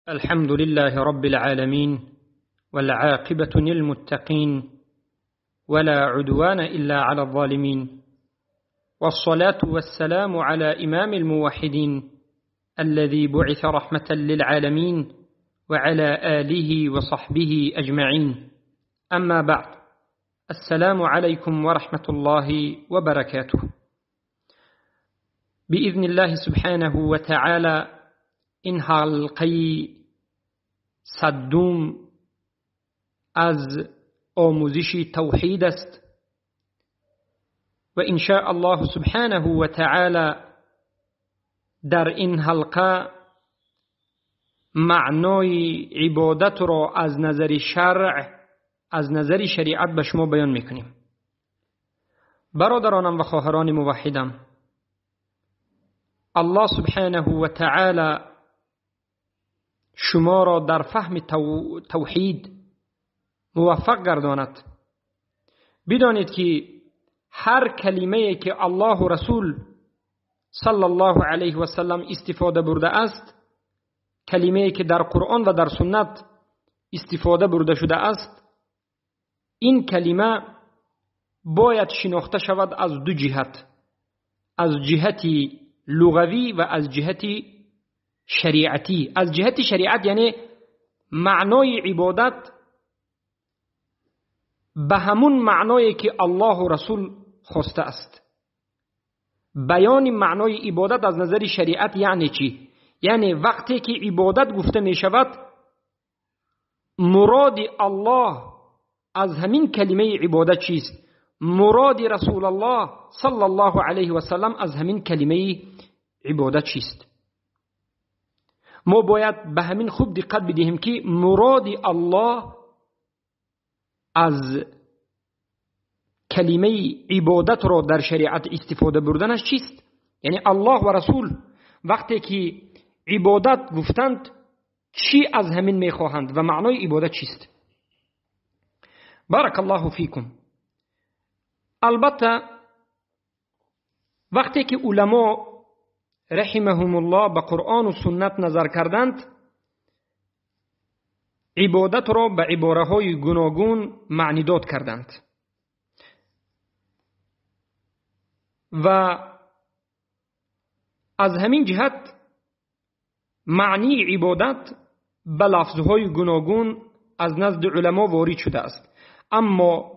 الحمد لله رب العالمين والعاقبة للمتقين ولا عدوان إلا على الظالمين، والصلاة والسلام على إمام الموحدين الذي بعث رحمة للعالمين وعلى آله وصحبه أجمعين. أما بعد، السلام عليكم ورحمة الله وبركاته. بإذن الله سبحانه وتعالى این حلقه صدوم از آموزش توحید است و ان شاء الله سبحانه و تعالی در این حلقه معنای عبادت را از نظر شرع، از نظر شریعت به شما بیان میکنیم. برادرانم و خواهران موحدم، الله سبحانه و تعالی شما را در فهم توحید موفق گرداند. بدانید که هر کلمه‌ای که الله و رسول صلی الله علیه و سلم استفاده برده است، کلمه‌ای که در قرآن و در سنت استفاده برده شده است، این کلمه باید شناخته شود از دو جهت، از جهت لغوی و از جهت شریعتی. از جهت شریعت یعنی معنای عبادت به همون معنایی که الله و رسول خواسته است. بیان معنای عبادت از نظر شریعت یعنی چی؟ یعنی وقتی که عبادت گفته می شود، مراد الله از همین کلمه عبادت چیست؟ مراد رسول الله صلی الله علیه و سلم از همین کلمه عبادت چیست؟ ما باید به همین خوب دقت بدهیم که مراد الله از کلمه عبادت را در شریعت استفاده بردنش چیست؟ یعنی الله و رسول وقتی که عبادت گفتند چی از همین میخواهند و معنای عبادت چیست؟ بارک الله فیکم. البته وقتی که علما رحمهم الله به قرآن و سنت نظر کردند، عبادت را به عباره‌های گوناگون معنی داد کردند و از همین جهت معنی عبادت به لفظهای گوناگون از نزد علما وارد شده است. اما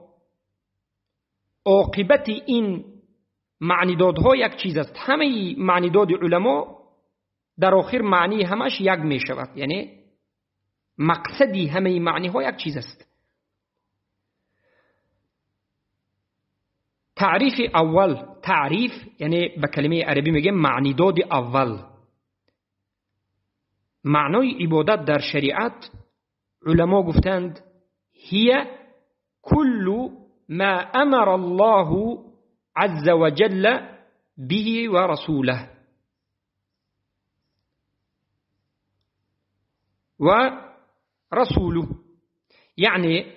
عاقبت این معنی دادها یک چیز است. همه معنی داد علما در آخر معنی همش یک می شود، یعنی مقصدی همه معنی ها یک چیز است. تعریف اول، تعریف یعنی به کلمه عربی میگه معنی داد اول. معنای عبادت در شریعت علما گفتند هی کل ما امر الله عز وجل به و رسوله و رسوله. یعنی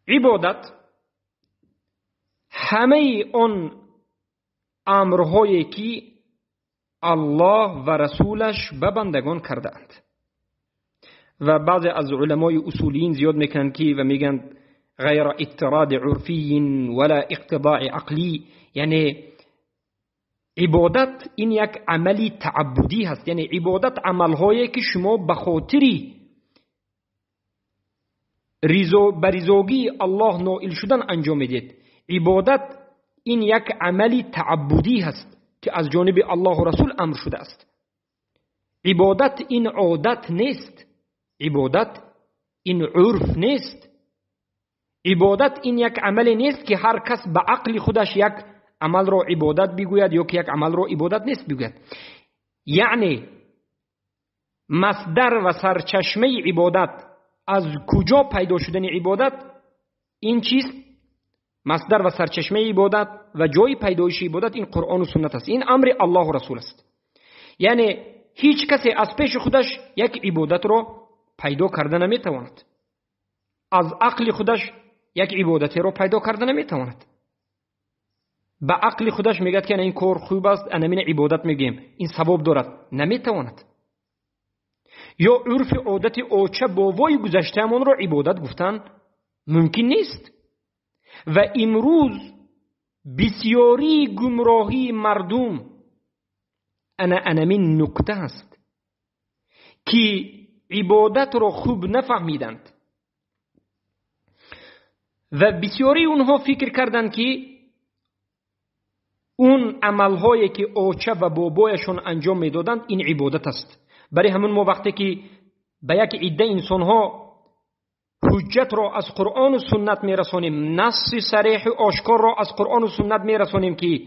عبادت همه آن امرهایی که الله و رسولش به بندگان کردند. و بعضی از علمای اصولیین زیاد میکنن که و میگن غیر اضطراد عرفی ولا اقتضاء عقلی، یعنی عبادت این یک عملی تعبدی هست. یعنی عبادت عملهایی که شما به خاطری بریزوگی الله نائل شدن انجام میدید. عبادت این یک عملی تعبدی هست که از جانب الله و رسول امر شده است. عبادت این عادت نیست، عبادت این عرف نیست، عبادت این یک عمل نیست که هر کس به عقل خودش یک عمل را عبادت بگوید یا که یک عمل را عبادت نیست بگوید. یعنی مصدر و سرچشمه عبادت، از کجا پیدا شدن عبادت این چیست؟ مصدر و سرچشمه عبادت و جای پیدایش عبادت این قرآن و سنت است. این امر الله و رسول است. یعنی هیچ کسی از پیش خودش یک عبادت را پیدا کرده نمیتواند. از عقل خودش یک عبادتی را پیدا کرده نمیتواند. به عقل خودش میگه که این کار خوب است، انا من عبادت میگیم این ثواب دارد، نمیتواند. یا عرف عادت اوچه بابای گذشته‌مان را عبادت گفتن ممکن نیست. و امروز بسیاری گمراهی مردم انمین نکته است که عبادت را خوب نفهمیدند و بسیاری اونها فکر کردند که اون عملهایی که اوچه و بابایشون انجام میدادند این عبادت است. برای همون ما وقتی که به یک عده انسانها حجت را از قرآن و سنت میرسانیم، نص صریح و آشکار را از قرآن و سنت میرسانیم که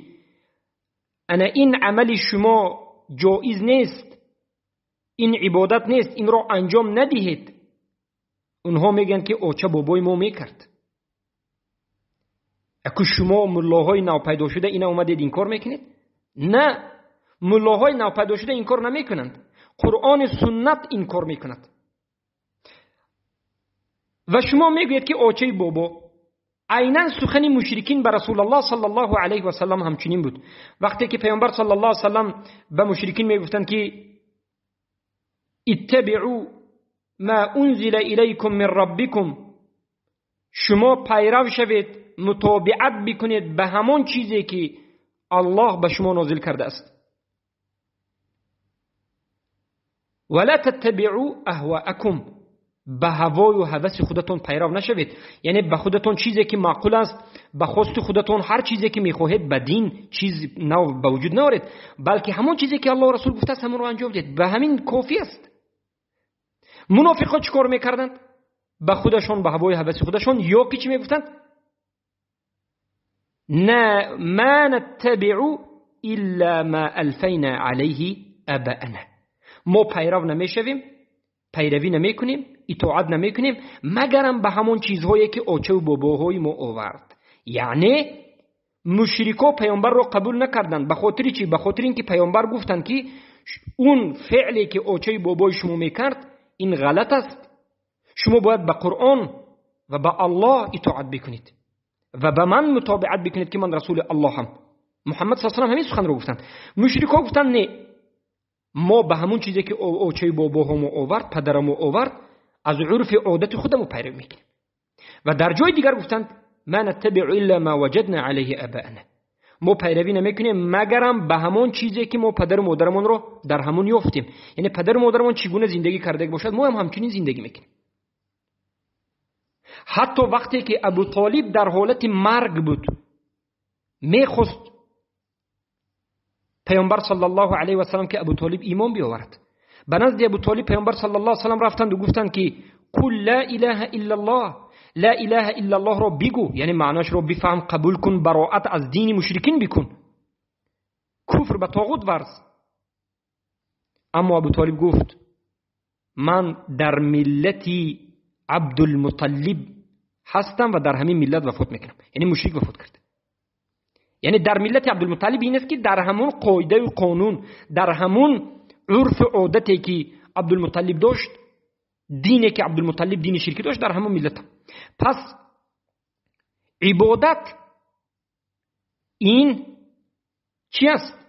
این عمل شما جایز نیست، این عبادت نیست، این را انجام ندهید، اونها میگن که اوچه بابای ما میکرد. اگه شما ملاهای نوپیدا شده اینا اومدید این کار میکنید؟ نه، ملاهای نوپیدا شده این کار نمیکنند، قرآن سنت این کار میکند. و شما میگوید که اوچه بابا. عیناً سخن مشرکین به رسول الله صلی الله علیه و سلم همچنین بود. وقتی که پیامبر صلی الله علیه و سلم به مشرکین میگفتند که اتبعوا ما انزل الیکم من ربکم، شما پیرو شوید، متابعت بکنید به همون چیزی که الله به شما نازل کرده است. ولا تتبعوا اهواءکم، به هوای و هوس خودتون پیرو نشوید. یعنی به خودتون چیزی که معقول است، به خواست خودتون هر چیزی که میخواهید به دین چیز نو به وجود نارید، بلکه همون چیزی که الله رسول گفته است همون رو انجام دهید. به همین کافی است. منافقا چیکار میکردند؟ به خودشون، به هوای هوس خودشون، یا که چی میگفتند؟ نه ما نتبع الا ما الفینا علیه اباءنا، ما پیرو نمیشویم، پیروی نمیکنیم، اطاعت نمیکنیم مگرم به همون چیزهایی که اوچه و باباهای ما آورد. یعنی مشرکا پیامبر رو قبول نکردند. به خاطر چی؟ به خاطر اینکه پیامبر گفتند که اون فعلی که اوچه بابای شما میکرد این غلط است، شما باید به قرآن و به الله اطاعت بکنید و به من متابعت بکنید که من رسول الله هم. محمد صلی الله علیه و آله همین سخن رو گفتند. مشرکا گفتند نه، ما به همون چیزی که اوچه باباهامو آورد، پدرمو آورد، از عرف عادت خودمو پیروی میکنیم. و در جای دیگر گفتند ما نتبع الا ما وجدنا علیه اباءنا، ما پیروی نمیکنیم مگرم به همون چیزی که ما پدر و مادرمون رو در همون یافتیم. یعنی پدر و مادرمون چگونه زندگی کرده باشد ما هم همچنین زندگی میکنیم. حتی وقتی که ابو طالب در حالت مرگ بود، میخواست پیامبر صلی الله علیه و سلم که ابو طالب ایمان بیاورد، به نزد ابو طالب پیامبر صلی الله علیه و سلم رفتند و گفتند که قل لا اله الا الله، لا اله الا الله را بگو، یعنی معناش رو بفهم، قبول کن، براءت از دین مشرکین بکن، کفر به طاغوت ورز. اما ابو طالب گفت من در ملتی عبدالمطلب هستم و در همین ملت وفات میکنم. یعنی مشرک وفات کرد. یعنی در ملت عبدالمطلب این است که در همون قاعده و قانون، در همون عرف و عادتی که عبدالمطلب داشت، دینی که عبدالمطلب دین شرکی داشت، در همون ملت. پس عبادت این چی است؟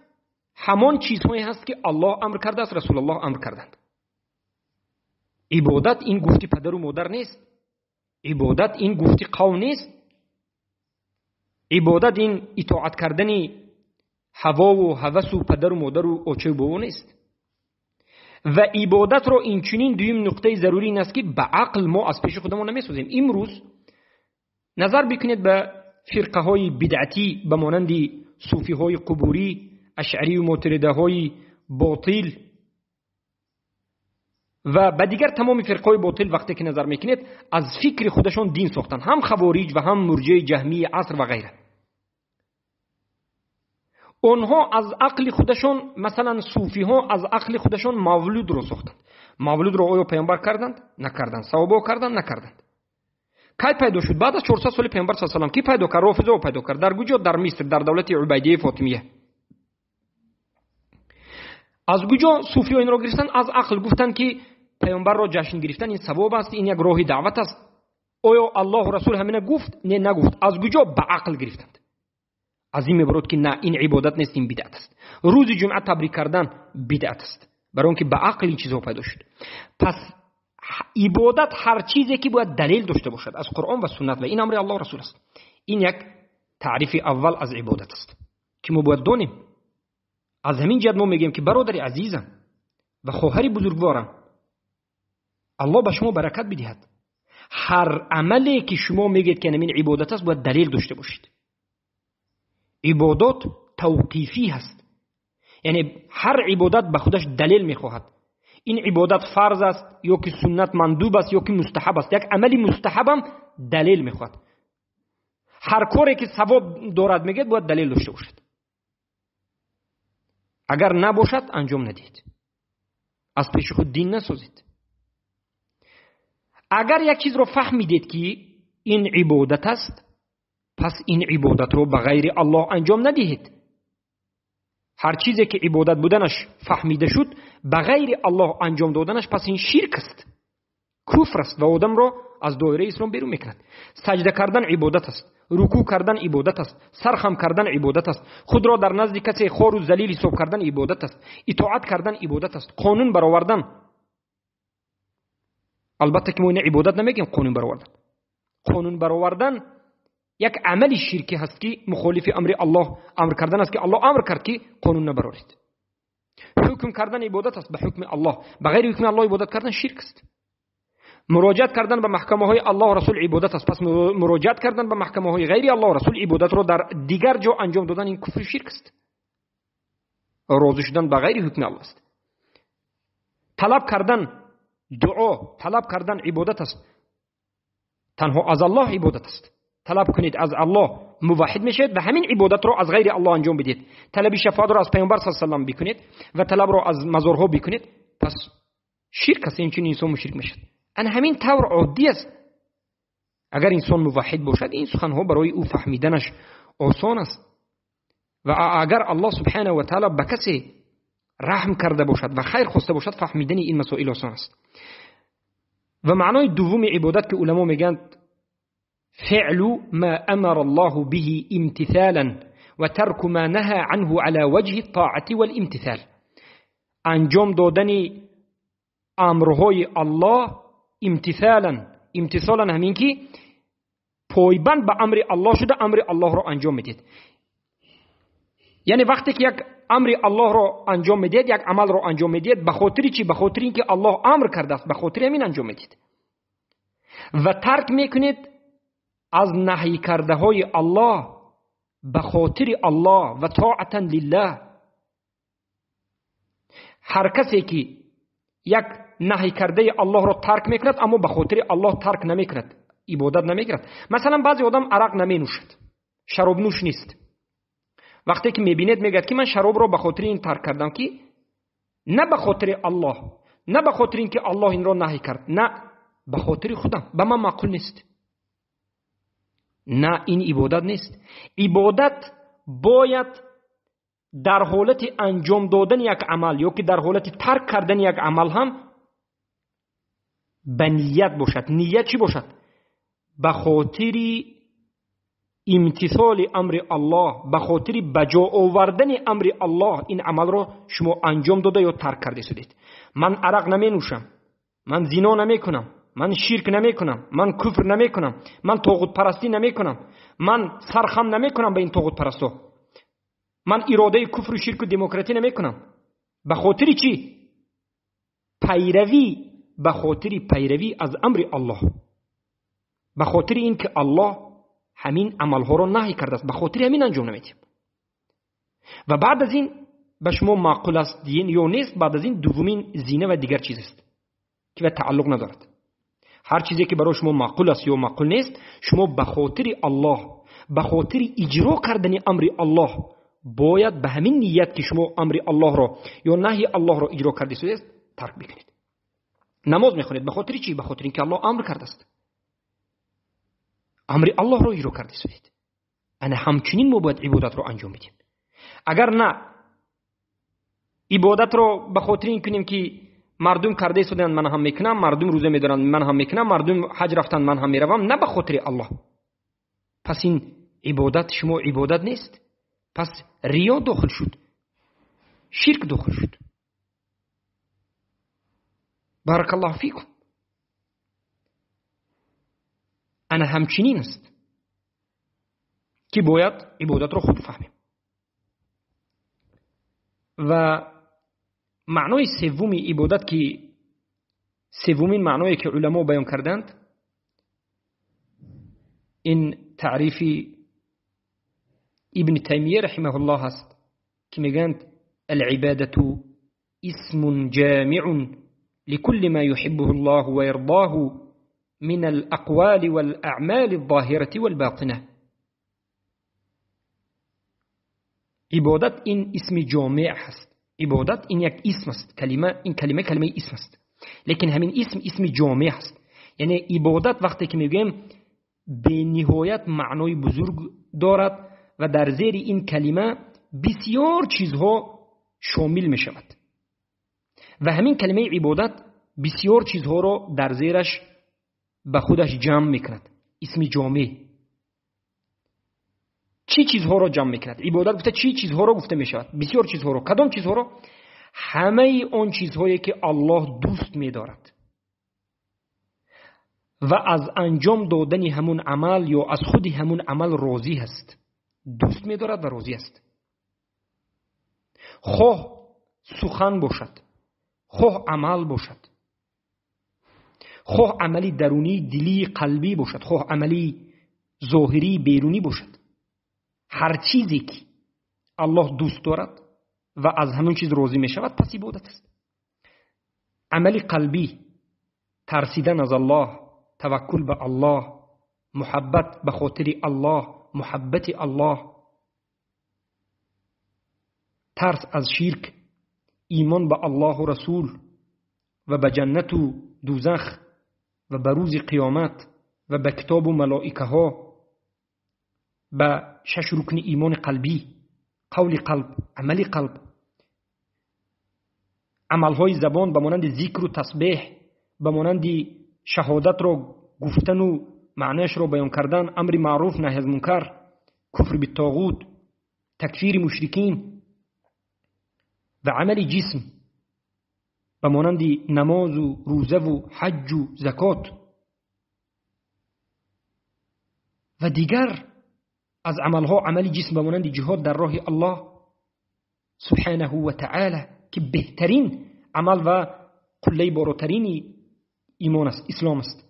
همان چیزهایی هست که الله امر کرده است، رسول الله امر کردند. عبادت این گفتی پدر و مادر نیست، عبادت این گفتی قوم نیست، عبادت این اطاعت کردن هوا و هوس و پدر و مادر و اوچه و بابا نیست. و عبادت رو این چنین دویم نقطه ضروری این است که به عقل ما از پیش خودمون نمیسازیم. امروز نظر بکنید به فرقه های بدعتی به مانند صوفی های قبوری، اشعری و معترضه های باطل و به دیگر تمام فرقه های باطل وقتی که نظر میکنید از فکر خودشون دین ساختن، هم خوارج و هم مرجع جهمی عصر و غیره. اونها از عقل خودشون، مثلا صوفی ها از عقل خودشون مولود رو ساختند. مولود رو آیا پیامبر کردند؟ نکردند. صحابه کردند؟ نکردند. کی پیدا شد؟ بعد از 400 سال پیامبر صلی الله علیه و آله کی پیدا کرد؟ رافضه رو پیدا کرد. در کجا؟ در مصر، در دولت عبیدیه فاطمیه. از کجا صوفی ها این رو گرفتن؟ از عقل. گفتند که پیامبر را جشن گرفتن این ثواب است، این یک راه دعوت است. آیا الله و رسول همینه گفت؟ نه نگفت. از کجا؟ به عقل گرفتند. از این میبرد که نه این عبادت نیست، این بدعت است. روز جمعه تبریک کردن بدعت است. برای اون که به عقل این چیزها پیدا شد. پس عبادت هر چیزی که باید دلیل داشته باشد از قرآن و سنت و این امر الله رسول است. این یک تعریف اول از عبادت است که ما باید دونیم. از همین جد ما میگیم که برادر عزیزم و خواهر بزرگوارم، الله به شما برکت بدهد. هر عملی که شما میگید که این عبادت است باید دلیل داشته باشید. عبادات توقیفی هست، یعنی هر عبادت به خودش دلیل میخواهد. این عبادت فرض است یا که سنت مندوب است یا که مستحب است. یک عملی مستحب هم دلیل میخواهد. هر کاری که ثواب دارد میگید باید دلیل داشته باشد. اگر نباشد انجام ندید، از پیش خود دین نسازید. اگر یک چیز رو فهمیدید که این عبادت است، پس این عبادت رو به غیر الله انجام ندهید. هر چیزی که عبادت بودنش فهمیده شد به غیر الله انجام دادنش، پس این شرک است، کفر است و آدم را از دایره اسلام بیرون میکند. سجده کردن عبادت است، رکوع کردن عبادت است، سرخم کردن عبادت است، خود را در نزد کسی خوار و ذلیل حساب کردن عبادت است، اطاعت کردن عبادت است، قانون برآوردن. البته که ما این عبادت نمیگیم قانون برآوردن یک عمل شرکی هست که مخالف امر الله امر کردن است که الله امر کرد که قانون نبرارید. حکم کردن عبادت است به حکم الله، به غیر حکم الله عبادت کردن شرک است. مراجعت کردن به محکمه های الله رسول عبادت است، پس مراجعت کردن به محکمه های غیر الله رسول عبادت را در دیگر جا انجام دادن این کفر شرک است. راضی شدن به غیر حکم الله است. طلب کردن دعا، طلب کردن عبادت است، تنها از الله عبادت است. طلب کنید از الله موحد میشید و همین عبادت رو از غیر الله انجام بدید. طلب شفاعت رو از پیامبر صلی الله علیه و آله بکنید و طلب رو از مزارها بکنید، پس شرک است. این چنین انسان مشرک میشد. ان همین طور عادی است. اگر انسان موحد باشد این سخنها برای او فهمیدنش آسان است و اگر الله سبحانه و تعالی به کسی رحم کرده باشد و خیر خواسته باشد فهمیدن این مسائل آسان است. و معنای دوم عبادت که علما میگن فعل ما امر الله به امتثالا و ترک ما نهى عنه على وجه الطاعة والامتثال. انجام دادن امرهای الله امتثالا همین که پایبند به امر الله شده امر الله را انجام میدید. یعنی وقتی که یک امر الله را انجام میدید، یک عمل را انجام میدید، به خاطر چی؟ به خاطر اینکه الله امر کرده است، به خاطر همین انجام میدید. و ترک میکنید از نهی کرده های الله به خاطر الله و طاعتا لله. هر کسی که یک نهی کرده الله را ترک میکند اما به خاطر الله ترک نمیکند، عبادت نمیکند. مثلا بعضی آدم عرق نمی نوشد، شراب نوش نیست. وقتی که میبینید میگه که من شراب را به خاطر این ترک کردم که نه به خاطر الله، نه به خاطر اینکه الله این را نهی کرد، نه به خاطر خودم، به من معقول نیست. نه، این عبادت نیست. عبادت باید در حالت انجام دادن یک عمل یا که در حالت ترک کردن یک عمل هم به نیت باشد. نیت چی باشد؟ به خاطر امتثال امر الله، به خاطر بجا آوردن امر الله این عمل را شما انجام داده یا ترک کرده شدید. من عرق نمی نوشم، من زنا نمی کنم، من شرک نمی کنم، من کفر نمی کنم، من طاغوت پرستی نمی کنم، من سرخم نمی کنم به این طاغوت پرستا، من اراده کفر و شرک و دموکراسی نمی کنم. به خاطر چی؟ به خاطر پیروی از امر الله، به خاطر این که الله همین عملها را نهی کرده است، به خاطر همین انجام نمیدیم. و بعد از این به شما معقول است یا نیست، بعد از این دومین زینه و دیگر چیز است که به تعلق ندارد. هر چیزی که برای شما معقول است یا معقول نیست، شما به خاطر الله، به خاطر اجرا کردن امر الله باید به همین نیت که شما امر الله را یا نهی الله را اجرا کرده است ترک بکنید. نماز میخونید به خاطر چی؟ به خاطر اینکه الله امر کرده است، امر الله را اجرا کرده است. انا همچنین ما باید عبادت را انجام بدیم. اگر نه عبادت را به خاطر این کنیم که مردم کرده شدن من هم میکنم، مردم روزه میدارن من هم میکنم، مردم حج رفتن من هم میروم، نه به خاطر الله، پس این عبادت شما عبادت نیست. پس ریا داخل شد، شرک داخل شد. بارک الله فیکم. انا همچنین است که باید عبادت رو خوب فهمیم. و معنای سومی عبادت که سومین معنایی که علما بیان کردند، این تعریف ابن تیمیه رحمه الله است که میگند العبادة اسم جامع لكل ما يحبه الله ويرضاه من الأقوال والأعمال الظاهرة والباطنة. عبادت این اسم جامع هست. عبادت این یک اسم است. این کلمه اسم است. لیکن همین اسم جامع هست. یعنی عبادت وقتی که میگیم به نهایت معنای بزرگ دارد و در زیر این کلمه بسیار چیزها شامل می شود. و همین کلمه عبادت بسیار چیزها رو در زیرش به خودش جمع میکند. اسم جامع چی چیزها رو جمع میکند؟ عبادت گفته چی چیزها رو گفته میشود؟ بسیار چیزها رو. کدام چیزها رو؟ همه اون چیزهایی که الله دوست می‌دارد و از انجام دادن همون عمل یا از خود همون عمل راضی هست. دوست می‌دارد و راضی است. خواه سخن باشد، خواه عمل باشد، خواه عملی درونی دلی قلبی باشد، خواه عملی ظاهری بیرونی باشد، هر چیزی که الله دوست دارد و از همون چیز راضی می شود پس عبادت است. عمل قلبی، ترسیدن از الله، توکل به الله، محبت به خاطر الله، محبت الله، ترس از شرک، ایمان به الله و رسول و به جنت و دوزخ و به روز قیامت و به کتاب و ملائکه ها، به 6 رکن ایمان قلبی، قول قلب، عمل قلب، عملهای زبان به مانند ذکر و تسبیح، به مانند شهادت را گفتن و معنیش را بیان کردن، امر معروف نهی از منکر، کفر بالطاغوت، تکفیر مشرکین، و عمل جسم به مانند نماز و روزه و حج و زکات و دیگر از عملها. عمل جسم به مانند جهاد در راه الله سبحانه و تعالی که بهترین عمل و قله بالاترین ایمان است، اسلام است.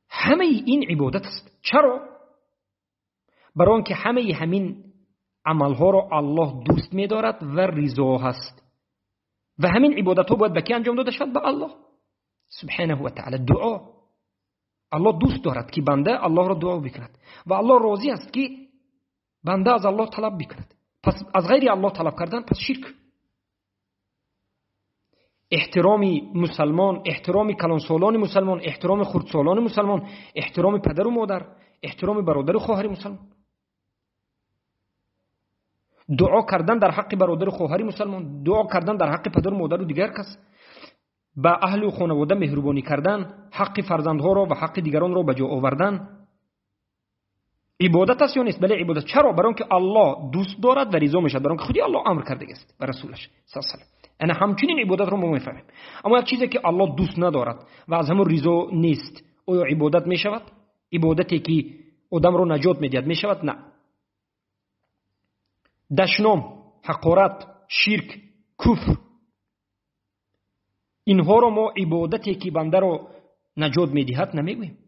همه این عبادت است. چرا؟ برای آنکه همه همین عملها را الله دوست می دارد و رضا هست و همین عبادت ها باید به کی انجام داده شود؟ به الله سبحانه و تعالی. دعا، الله دوست دارد که بنده الله را دعا بکند و الله راضی است که بنده از الله طلب بکند. پس از غیر الله طلب کردن پس شرک. احترام مسلمان، احترام کلانسالان مسلمان، احترام خردسالان مسلمان، احترام پدر و مادر، احترام برادر و خواهر مسلمان، دعا کردن در حق برادر و خواهر مسلمان، دعا کردن در حق پدر و مادر و دیگر کس، به اهل و خانواده مهربانی کردن، حق فرزندها را و حق دیگران را به جا آوردن، عبادت است یا نیست؟ بله عبادت. چرا؟ برای اینکه الله دوست دارد و رضا میشد، برای اینکه خودی الله امر کرده است به رسولش صلی الله علیه و آله. انا همچنین عبادت رو ما میفهمیم. اما یک چیزی که الله دوست ندارد و از همون رضا نیست، آیا عبادت میشود؟ عبادتی که آدم رو نجات میدهد میشود؟ نه. دشنام، حقارت، شرک، کفر، اینها رو ما عبادتی که بنده رو نجات میدهد نمیگوییم.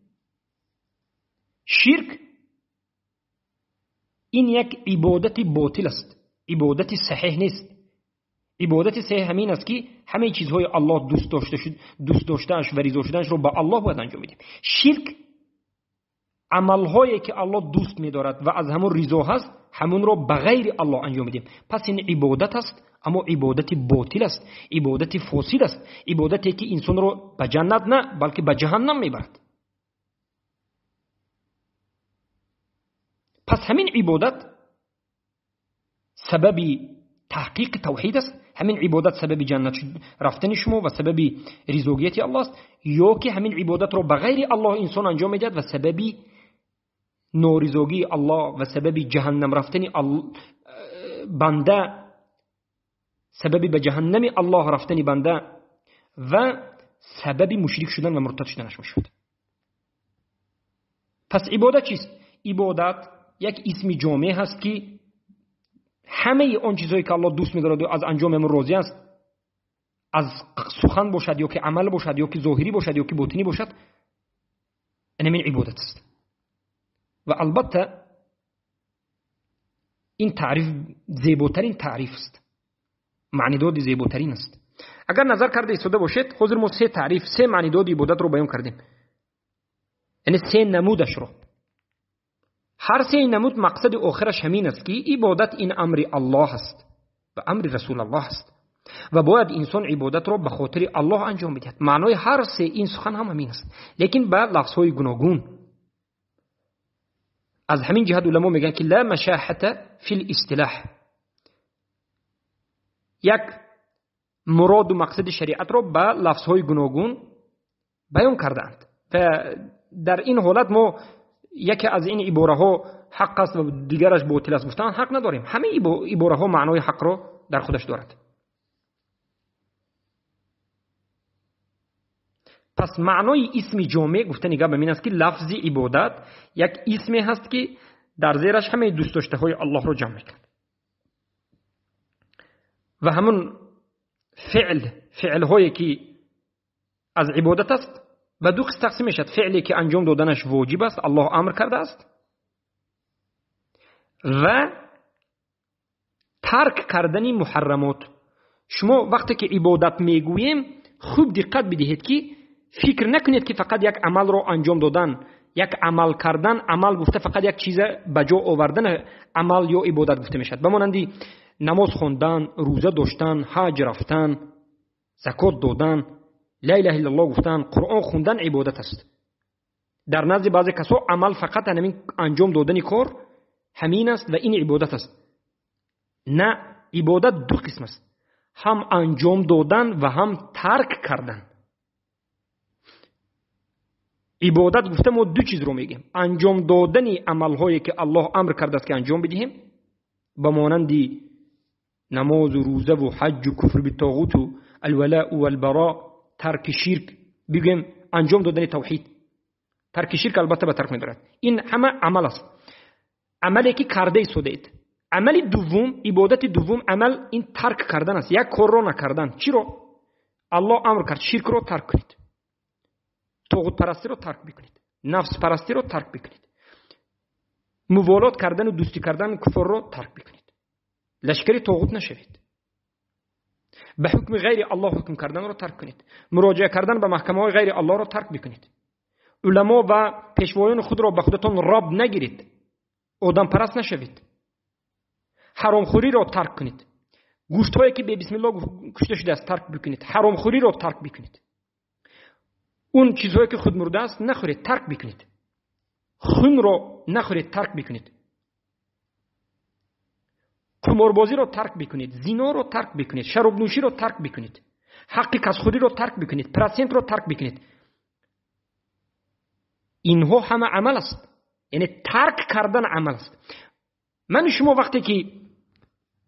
شرک این یک عبادت باطل است، عبادت صحیح نیست. عبادت صحیح همین است که همه چیزهای الله دوست داشتهش و رضا شدهش رو به الله باید انجام بدیم. شرک عملهایی که الله دوست می‌دارد و از همون رضا هست همون رو به غیر الله انجام میدیم. پس این عبادت است، اما عبادت باطل است، عبادت فاسد است، عبادتی که انسان رو به جنت نه بلکه به جهنم میبرد. پس همین عبادت سبب تحقیق توحید است، همین عبادت سبب جنت رفتن شما و سبب رضایت الله است، یا که همین عبادت رو به غیر الله انسان انجام میدهد و سبب نارضایی الله و سبب جهنم رفتن بنده، سبب به جهنم الله رفتن بنده و سبب مشرک شدن و مرتد شدنش میشد. پس عبادت چیست؟ عبادت یک اسم جامع هست که همه اون چیزایی که الله دوست می‌دارد و از انجاممون راضی است، از سخن باشد یا که عمل باشد یا که ظاهری باشد یا که باطنی باشد، این عبادت است. و البته این تعریف زیباترین تعریف است، معنی داد زیباترین است. اگر نظر کرده ایستاده باشید، حضور ما سه تعریف، سه معنی داد عبادت رو بیان کردیم، یعنی سه نمودش رو. هر سه نمود مقصد آخرش همین است که عبادت این امر الله است و امر رسول الله است و باید انسان عبادت رو به خاطر الله انجام بدهد. معنای هر سه این سخن هم همین است، لیکن با لفظهای گوناگون. از همین جهت علما میگن که لا مشاحة فی الاصطلاح، یک مراد و مقصد شریعت رو با لفظهای گوناگون بیان کردند و در این حالت ما یکی از این عباره ها حق است و دیگرش باطل است گفتن حق نداریم. همه عباره ها معنای حق رو در خودش دارد. پس معنای اسم جامع گفتن نگاه به این است که لفظ عبادت یک اسم هست که در زیرش همه دوست داشته های الله رو جمع میکنه و همون فعل هایی که از عبادت است و دو قسم تقسیم میشد. فعلی که انجام دادنش واجب است، الله امر کرده است، و ترک کردن محرمات. شما وقتی که عبادت میگوییم خوب دقت بدهید که فکر نکنید که فقط یک عمل رو انجام دادن، یک عمل کردن، عمل گفته فقط یک چیز بجا آوردن عمل یا عبادت گفته میشد. بمانندی نماز خوندن، روزه داشتن، حج رفتن، زکات دادن، لا اله الا الله گفتن، قرآن خوندن عبادت است. در نزد بعضی کسا عمل فقط همین انجام دادن کار همین است و این عبادت است. نه، عبادت دو قسم است، هم انجام دادن و هم ترک کردن. عبادت گفته ما دو چیز رو میگیم، انجام دادن عملهایی که الله امر کرده است که انجام بدهیم، به مانندی نماز و روزه و حج و کفر بالطاغوت و الولاء و البراء، ترک شرک، بگیم انجام دادن توحید. ترک شرک البته به ترک می‌دارد. این همه عمل است، عملی که کرده ایستادید. عمل دوم، عبادت دوم، عمل این ترک کردن است، یک کار رو نکردن. چی رو؟ الله امر کرد شرک رو ترک کنید، طاغوت پرستی رو ترک بکنید، نفس پرستی رو ترک بکنید، موالات کردن و دوستی کردن کفر رو ترک بکنید، لشکری طاغوت نشوید، به حکم غیر الله حکم کردن رو ترک کنید، مراجعه کردن به محکمه های غیر الله رو ترک بکنید، علما و پیشوایان خود را به خودتان رب نگیرید، آدم پرست نشوید، حرام خوری رو ترک کنید، گوشت هایی که به بسم الله کشته شده است ترک بکنید، حرام خوری رو ترک بکنید، اون چیزهایی که خود مرده است نخورید ترک بکنید، خون رو نخورید ترک بکنید، قماربازی رو ترک بکنید، زنا رو ترک بکنید، شراب نوشی رو ترک بکنید، حق کسخوری رو ترک بکنید، پرسنت رو ترک بکنید. اینها همه عمل است، یعنی ترک کردن عمل است. من شما وقتی که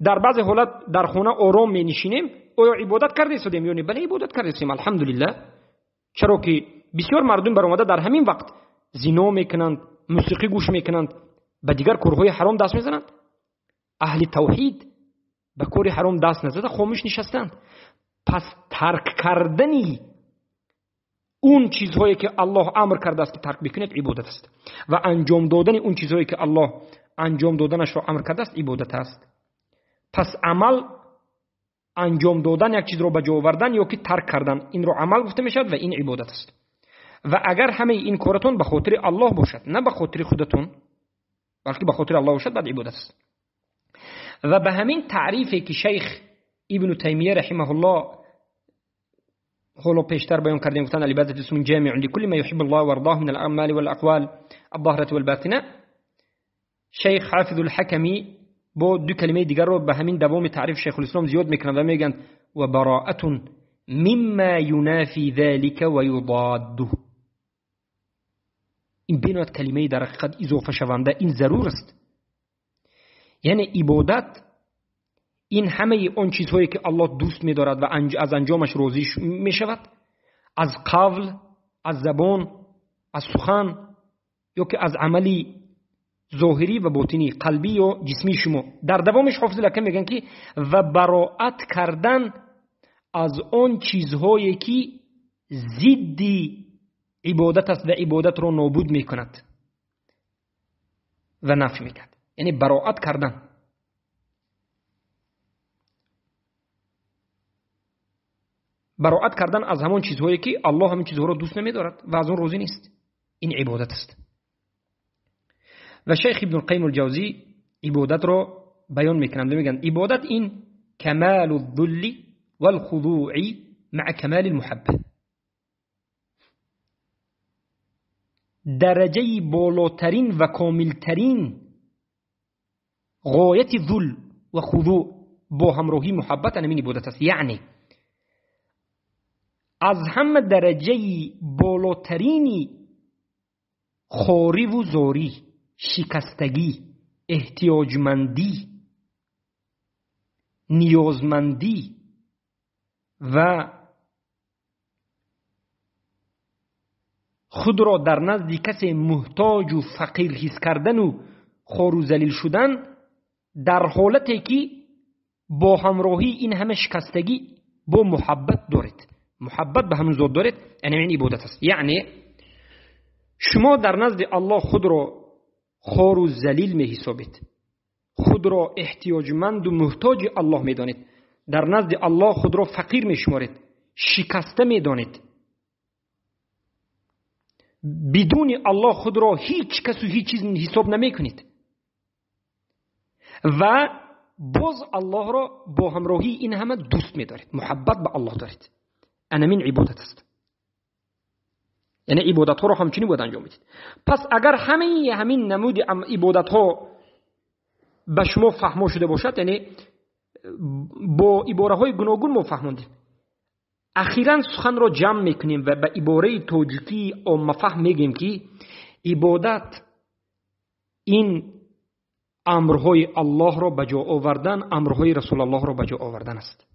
در بعض حالت در خانه آرام می نشینیم، آیا عبادت کرده ایستادیم؟ یعنی بله عبادت کرده ایستادیم الحمدلله. چرا که بسیار مردم برآمده در همین وقت زنا میکنند، موسیقی گوش میکنند، به دیگر کارهای حرام دست میزنند. اهل توحید به کار حرام دست نزده خاموش نشستند. پس ترک کردنی اون چیزهایی که الله امر کرده است که ترک بکنید عبادت است و انجام دادن اون چیزهایی که الله انجام دادنش رو امر کرده است عبادت است. پس عمل انجام دادن یک چیز رو به جا آوردن یا که ترک کردن، این رو عمل گفته میشد و این عبادت است. و اگر همه این کارتون به خاطر الله باشد، نه به خاطر خودتون، بلکه به خاطر الله باشد، بعد عبادت است. و به همین تعریفی که شیخ ابن تیمیه رحمه الله حالا پیشتر بیان کردیم، گفتن العبادت اسم جامع لكل ما يحب الله ويرضاه من الاعمال والاقوال الظاهره والباطنه. شیخ حافظ الحکمی با دو کلمه دیگر رو به همین دوام تعریف شیخ الاسلام زیاد میکنن و میگن و براءة مما ينافي ذلك ويضاده. این بینات کلمه در حقیقت اضافه شونده، این ضرور است. یعنی عبادت این همه اون چیزهایی که الله دوست می‌دارد و از انجامش راضی می‌شود، از قول، از زبان، از سخن، یا که از عملی ظاهری و باطنی، قلبی و جسمی شما. در دوامش حافظ لکه میگن که و براءت کردن از اون چیزهایی که ضد عبادت است و عبادت را نابود میکند و نفی میکند. یعنی براءت کردن. براءت کردن از همون چیزهایی که الله همین چیزها را دوست نمی‌دارد و از اون راضی نیست. این عبادت است. و شیخ ابن القیم الجوزی عبادت را بیان میکنند، میگن عبادت این کمال الذل والخضوع مع کمال المحبه، درجه بالاترین و کاملترین غایت ذل و خضوع با همراهی محبت همین عبادت است. یعنی از همه درجه بالاترین خواری و زاری، شکستگی، احتیاجمندی، نیازمندی و خود را در نزد کسی محتاج و فقیر حس کردن و خوار و ذلیل شدن، در حالتی که با همراهی این همه شکستگی با محبت دارید، محبت به همون ذات دارید، یعنی این عبادت است. یعنی شما در نزد الله خود را خوار و ذلیل می حسابید، خود را احتیاجمند و محتاج الله می دانید، در نزد الله خود را فقیر می شمارید، شکسته می دانید. بدون الله خود را هیچ کس و هیچ چیز حساب نمی کنید و باز الله را با همراهی این همه دوست می دارید، محبت به الله دارید. این عبادت است. یعنی عبادت ها را همچنین باید انجام بدید. پس اگر همین نمود عبادت ها به شما فهمو شده باشد، یعنی با عباره های گوناگون ما فهموندیم، اخیراً سخن را جمع میکنیم و به عباره توجیهی عامه فهم میگیم که عبادت این امرهای الله را به جا آوردن، امرهای رسول الله را به جا آوردن است.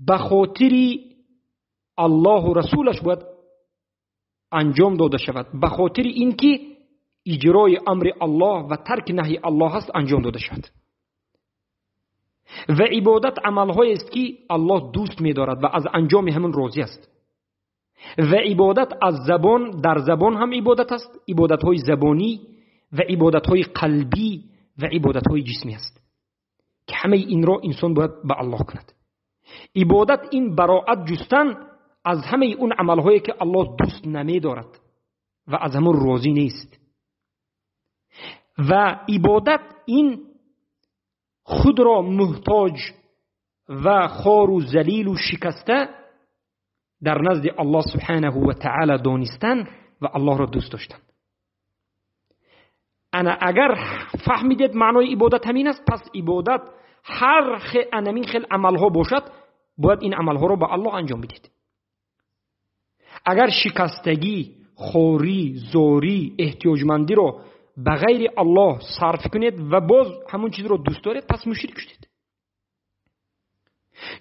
به خاطر الله و رسولش باید انجام داده شود، به خاطر اینکه اجرای امر الله و ترک نهی الله است انجام داده شود. و عبادت عمل‌هایی است که الله دوست می‌دارد و از انجام همون راضی است. و عبادت از زبان، در زبان هم عبادت است، عبادت‌های زبانی و عبادت‌های قلبی و عبادت‌های جسمی است که همه این را انسان باید به الله کند. عبادت این براءت جستن از همه اون عمل‌هایی که الله دوست نمی‌دارد و از همون راضی نیست. و عبادت این خود را محتاج و خوار و ذلیل و شکسته در نزد الله سبحانه و تعالی دانستن و الله را دوست داشتن. اگر فهمیدید معنای عبادت همین است، پس عبادت هر همین خیل عملها باشد باید این عملها را به الله انجام بدید. اگر شکستگی، خواری، زاری، احتیاجمندی را به غیر الله صرف کنید و باز همون چیز رو دوست دارید، پس مشرک شدید.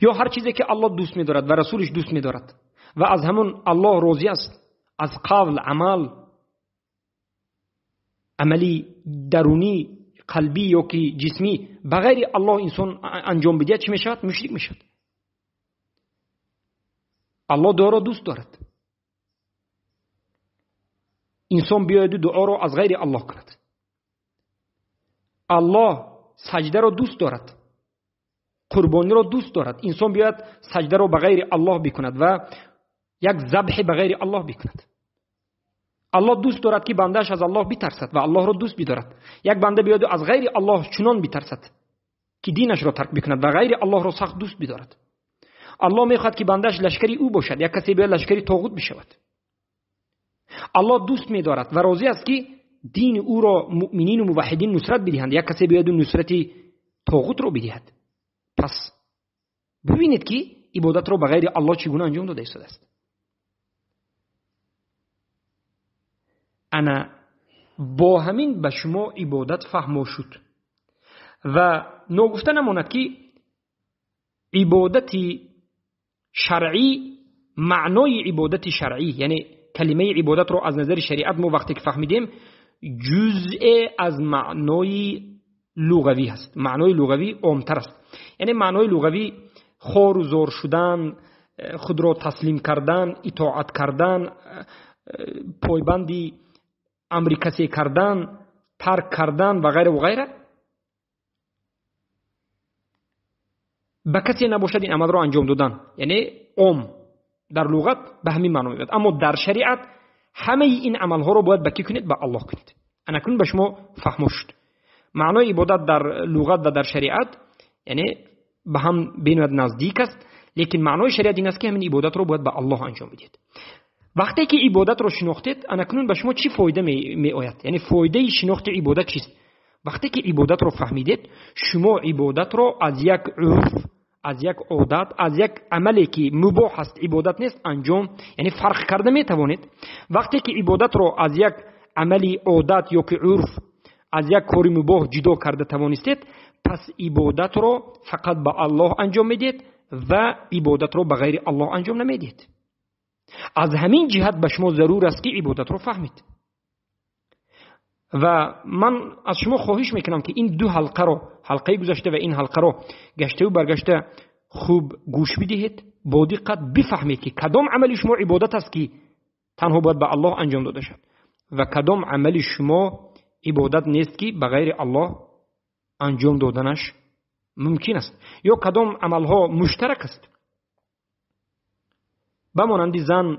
یا هر چیزی که الله دوست می‌دارد و رسولش دوست می‌دارد و از همون الله راضی است، از قول، عملی درونی، قلبی یا که جسمی به غیر الله انسان انجام بده، چی میشود؟ مشرک میشود. الله دعا را دوست دارد. انسان بیاید دعا را از غیر الله کند. الله سجده را دوست دارد، قربانی را دوست دارد. انسان بیاید سجده را به غیر الله بکند و یک ذبح به غیر الله بکند. الله دوست دارد که بندهش از الله بترسد و الله را دوست بدارد. یک بنده بیاید از غیر الله چنان بترسد که دینش را ترک بکند و غیر الله را سخت دوست بدارد. الله میخواهد که بندهش لشکری او باشد، یک کسی بیاید لشکری طاغوت بشود. الله دوست می‌دارد و راضی است که دین او را مؤمنین و موحدین نصرت بدهند، یک کسی بیاید نصرت طاغوت را بدهد. پس ببینید که عبادت را به غیر الله چگونه انجام داده است. با همین به شما عبادت فهم شد و نگفته نماند که عبادت شرعی، معنای عبادت شرعی یعنی کلمه عبادت رو از نظر شریعت ما وقتی که فهمیدیم جزء از معنای لغوی هست. معنای لغوی عام‌تر است. یعنی معنای لغوی خوار و زار شدن، خود را تسلیم کردن، اطاعت کردن، پایبندی امر کسی کردن، ترک کردن و غیره و غیره. به کسی نباشد این عمل را انجام دادن، یعنی عام در لغت به همین معنی میاد. اما در شریعت همه این عمل ها را باید به کی کنید؟ به الله کنید. اکنون به شما فهم شد معنای عبادت در لغت و در شریعت یعنی به هم بینید نزدیک است، لیکن معنای شریعت این است که همین عبادت را باید به الله انجام بدید. وقتی که عبادت را شناختید اکنون به شما چی فایده می آید؟ یعنی فایده شناخت عبادت چیست؟ وقتی که عبادت را فهمیدید شما عبادت را از یک عرف، از یک عادت، از یک عملی که مباح است عبادت نیست انجام، یعنی فرق کرده می توانید. وقتی که عبادت را از یک عملی عادت یا که عرف، از یک کاری مباح جدا کرده توانستید، پس عبادت را فقط به الله انجام میدید و عبادت را به غیر الله انجام نمیدید. از همین جهت به شما ضرور است که عبادت را فهمید. و من از شما خواهش میکنم که این دو حلقه را، حلقه گذشته و این حلقه را گشته و برگشته خوب گوش بدهید، با دقت بفهمید که کدام عمل شما عبادت است که تنها باید به الله انجام داده شد و کدام عمل شما عبادت نیست که به غیر الله انجام دادنش ممکن است، یا کدام عمل ها مشترک است. بمانند زن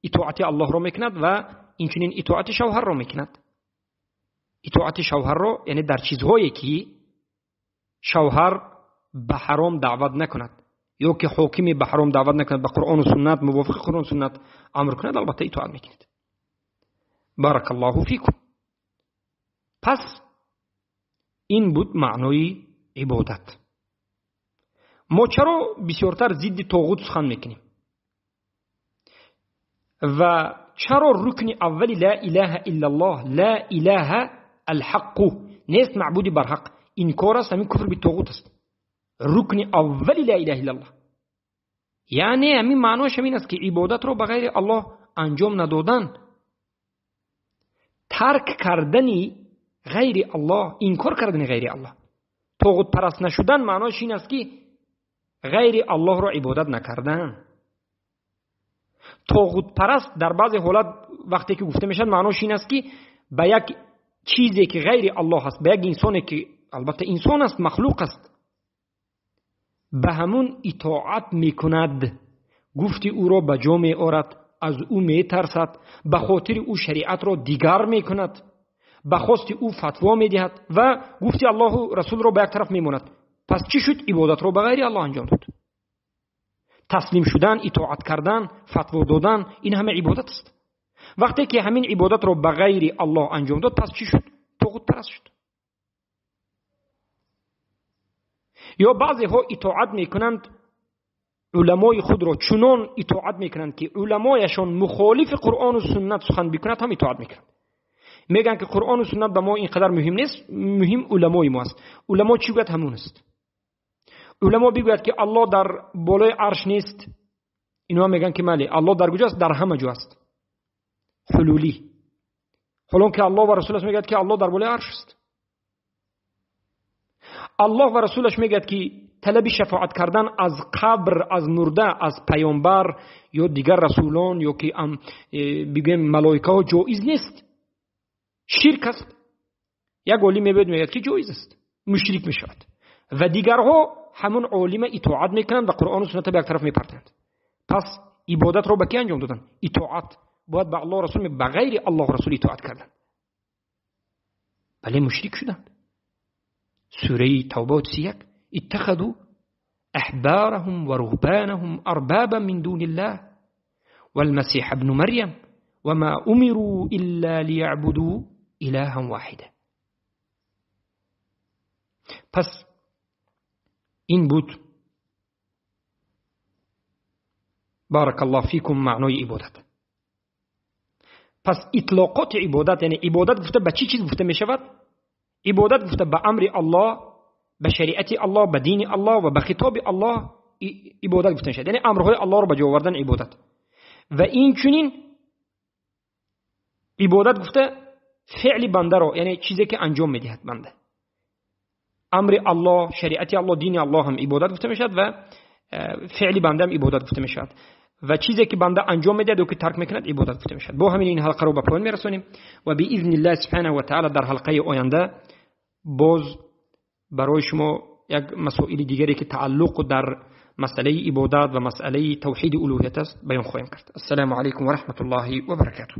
اطاعت الله را میکند و اینچنین اطاعت شوهر را میکند. اطاعت شوهر را یعنی در چیزهایی که شوهر به حرام دعوت نکند یا که حاکمی به حرام دعوت نکند، به قرآن و سنت موافق قرآن و سنت امر کند، البته اطاعت میکنید. بارک الله فیکم. پس این بود معنای عبادت. ما چرا بسیارتر ضد طاغوت سخن میکنیم و چرا رکن اولی لا اله الا الله، لا اله الحق، نیست معبودی بر حق، این کار است، همین کفر به طاغوت است. رکن اولی لا اله الا الله یعنی همین معناش همین است که عبادت رو به غیر الله انجام ندادن، ترک کردنی غیر الله، انکار کردن غیر الله. طاغوت پرست نشدن معناش این است که غیر الله را عبادت نکردن. طاغوت پرست در بعض حالات وقتی که گفته میشد معناش این است که به یک چیزی که غیر الله است، به یک انسانی که البته انسان است، مخلوق است، به همون اطاعت میکند، گفتی او را به جا میآورد، از او میترسد، به خاطر او شریعت را دیگر میکند، به خواست او فتوا میدهد و گفتی الله و رسول را به یک طرف میماند. پس چی شد؟ عبادت را به غیر الله انجام داد. تسلیم شدن، اطاعت کردن، فتوا دادن، این همه عبادت است. وقتی که همین عبادت را به غیر الله انجام داد پس چی شد؟ طاغوت پرست شد. یا بعضی ها اطاعت میکنند علمای خود را، چنان اطاعت میکنند که علمایشان مخالف قرآن و سنت سخن بکنند هم اطاعت میکنند. میگن که قرآن و سنت به ما اینقدر مهم نیست، مهم علمای ما است. علما چی گوید همون است. علما بگوید که الله در بالای عرش نیست، اینا میگن که بله الله در کجاست؟ در همه جا است. حلولی. حالان که الله و رسولش میگه که الله در بالای عرش است. الله و رسولش میگه که طلب شفاعت کردن از قبر، از مرده، از پیامبر یا دیگر رسولان یا که بگیم ملائکه ها جایز نیست، شرک است. یک عالم میگه که جایز است، مشرک میشود و دیگرها همون عالم اطاعت میکنند و قرآن و سنت به یک طرف میپرتند. پس عبادت رو به کی انجام دادن؟ اطاعت باید به الله رسول، به غیر الله رسول اطاعت کردن، بله مشرک شدن. سوره توبه 31 اتخذوا احبارهم و رهبانهم اربابا من دون الله والمسيح ابن مريم وما امروا الا ليعبدوا الها واحدا. پس این بود بارک الله فیکم معنای عبادت. پس اطلاقات عبادت یعنی عبادت گفته به چی چیز گفته می شود؟ عبادت گفته به امر الله، به شریعت الله، به دین الله و به خطاب الله عبادت گفته میشد. یعنی امرهای الله رو به جا آوردن عبادت. و این چنین عبادت گفته فعل بنده رو، یعنی چیزی که انجام میدهد بنده. امر الله، شریعت الله، دین الله هم عبادت گفته میشد و فعل بنده هم عبادت گفته میشد و چیزی که بنده انجام میده و که ترک میکند عبادت گفته میشد. با همین این حلقه رو به پایان میرسونیم و باذن الله سبحانه و تعالی در حلقه آینده باز برای شما یک مسائل دیگری که تعلق در مسئله عبادت و مسئله توحید الوهیت است بیان خواهیم کرد. السلام علیکم و رحمت الله و برکاته.